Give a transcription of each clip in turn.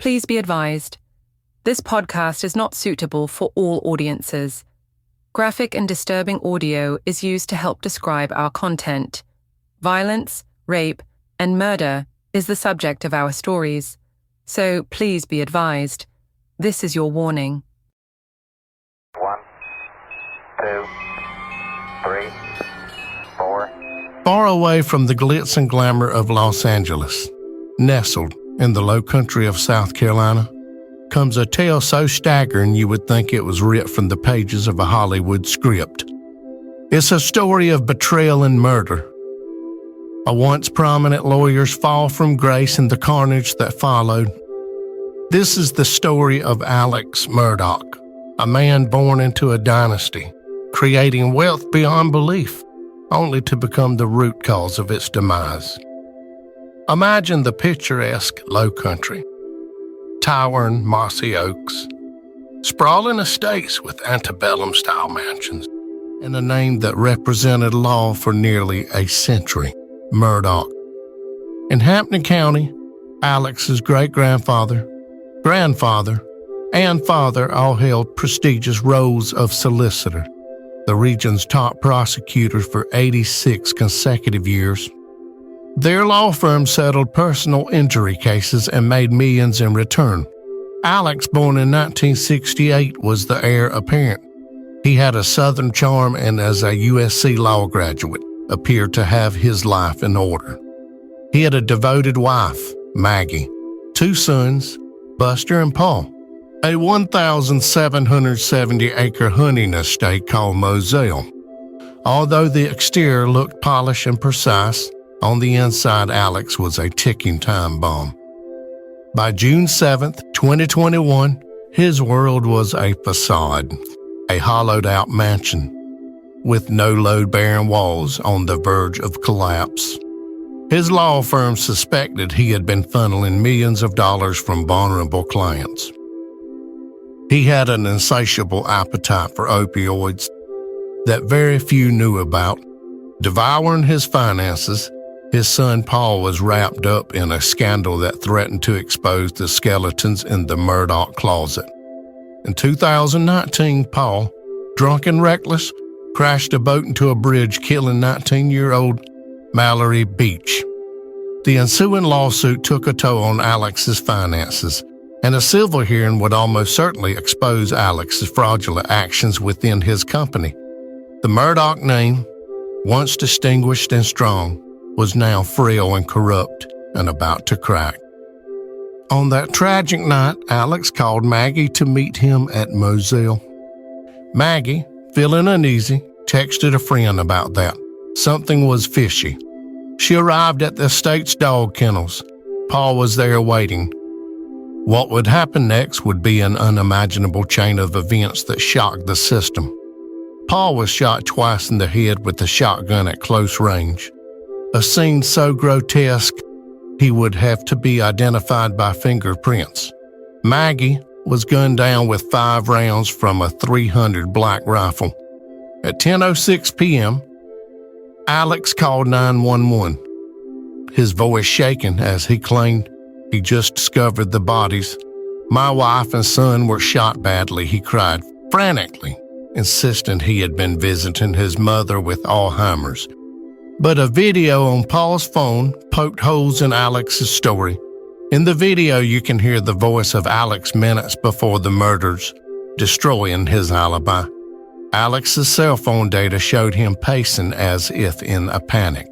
Please be advised, this podcast is not suitable for all audiences. Graphic and disturbing audio is used to help describe our content. Violence, rape, and murder is the subject of our stories, so please be advised. This is your warning. 1, 2, 3, 4. Far away from the glitz and glamour of Los Angeles, nestled in the low country of South Carolina, comes a tale so staggering you would think it was ripped from the pages of a Hollywood script. It's a story of betrayal and murder. A once prominent lawyer's fall from grace and the carnage that followed. This is the story of Alex Murdaugh, a man born into a dynasty, creating wealth beyond belief, only to become the root cause of its demise. Imagine the picturesque low country, towering mossy oaks, sprawling estates with antebellum-style mansions, and a name that represented law for nearly a century, Murdaugh. In Hampton County, Alex's great-grandfather, grandfather, and father all held prestigious roles of solicitor, the region's top prosecutor for 86 consecutive years. Their law firm settled personal injury cases and made millions in return. Alex, born in 1968, was the heir apparent. He had a Southern charm and as a USC law graduate, appeared to have his life in order. He had a devoted wife, Maggie, 2 sons, Buster and Paul, a 1,770-acre hunting estate called Murdaugh. Although the exterior looked polished and precise, on the inside Alex was a ticking time bomb. By June 7th, 2021, his world was a facade, a hollowed-out mansion, with no load-bearing walls on the verge of collapse. His law firm suspected he had been funneling millions of dollars from vulnerable clients. He had an insatiable appetite for opioids that very few knew about. Devouring his finances, his son Paul was wrapped up in a scandal that threatened to expose the skeletons in the Murdaugh closet. In 2019, Paul, drunk and reckless, crashed a boat into a bridge, killing 19-year-old Mallory Beach. The ensuing lawsuit took a toll on Alex's finances, and a civil hearing would almost certainly expose Alex's fraudulent actions within his company. The Murdaugh name, once distinguished and strong, was now frail and corrupt and about to crack. On that tragic night, Alex called Maggie to meet him at Murdaugh. Maggie, feeling uneasy, texted a friend about that. Something was fishy. She arrived at the estate's dog kennels. Paul was there waiting. What would happen next would be an unimaginable chain of events that shocked the system. Paul was shot twice in the head with a shotgun at close range. A scene so grotesque he would have to be identified by fingerprints. Maggie was gunned down with 5 rounds from a .300 black rifle. At 10:06 p.m., Alex called 911, his voice shaking as he claimed he just discovered the bodies. "My wife and son were shot badly," he cried, frantically, insisting he had been visiting his mother with Alzheimer's. But a video on Paul's phone poked holes in Alex's story. In the video, you can hear the voice of Alex minutes before the murders, destroying his alibi. Alex's cell phone data showed him pacing as if in a panic.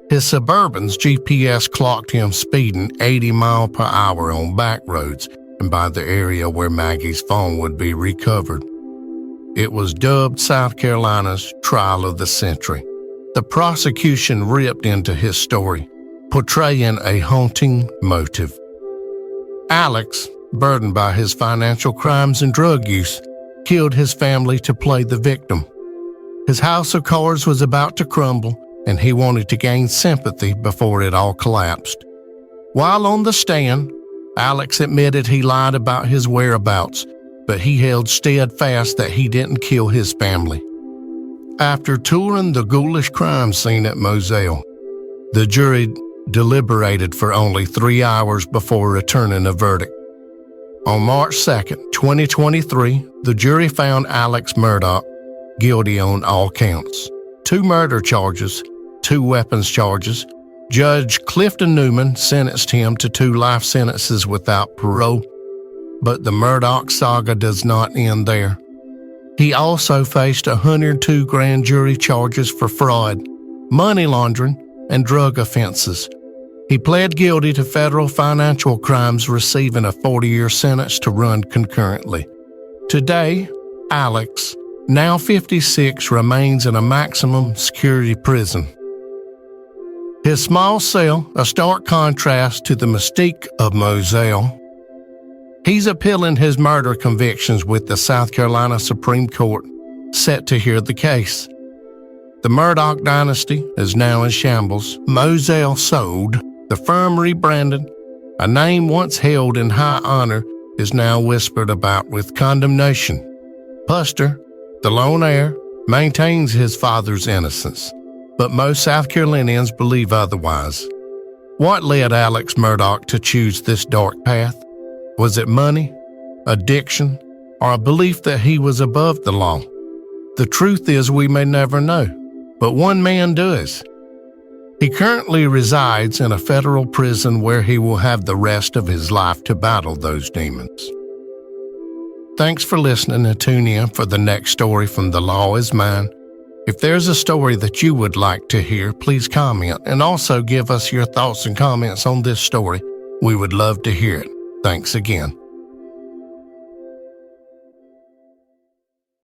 His Suburban's GPS clocked him speeding 80 miles per hour on back roads and by the area where Maggie's phone would be recovered. It was dubbed South Carolina's trial of the century. The prosecution ripped into his story, portraying a haunting motive. Alex, burdened by his financial crimes and drug use, killed his family to play the victim. His house of cards was about to crumble, and he wanted to gain sympathy before it all collapsed. While on the stand, Alex admitted he lied about his whereabouts, but he held steadfast that he didn't kill his family. After touring the ghoulish crime scene at Murdaugh, the jury deliberated for only 3 hours before returning a verdict. On March 2nd, 2023, the jury found Alex Murdaugh guilty on all counts. 2 murder charges, 2 weapons charges. Judge Clifton Newman sentenced him to 2 life sentences without parole. But the Murdaugh saga does not end there. He also faced 102 grand jury charges for fraud, money laundering, and drug offenses. He pled guilty to federal financial crimes, receiving a 40-year sentence to run concurrently. Today, Alex, now 56, remains in a maximum security prison. His small cell, a stark contrast to the mystique of Murdaugh. He's appealing his murder convictions with the South Carolina Supreme Court set to hear the case. The Murdaugh dynasty is now in shambles. Murdaugh sold, the firm rebranded, a name once held in high honor is now whispered about with condemnation. Puster, the lone heir, maintains his father's innocence, but most South Carolinians believe otherwise. What led Alex Murdaugh to choose this dark path? Was it money, addiction, or a belief that he was above the law? The truth is we may never know, but one man does. He currently resides in a federal prison where he will have the rest of his life to battle those demons. Thanks for listening, and tune in for the next story from The Law Is Mine. If there's a story that you would like to hear, please comment and also give us your thoughts and comments on this story. We would love to hear it. Thanks again.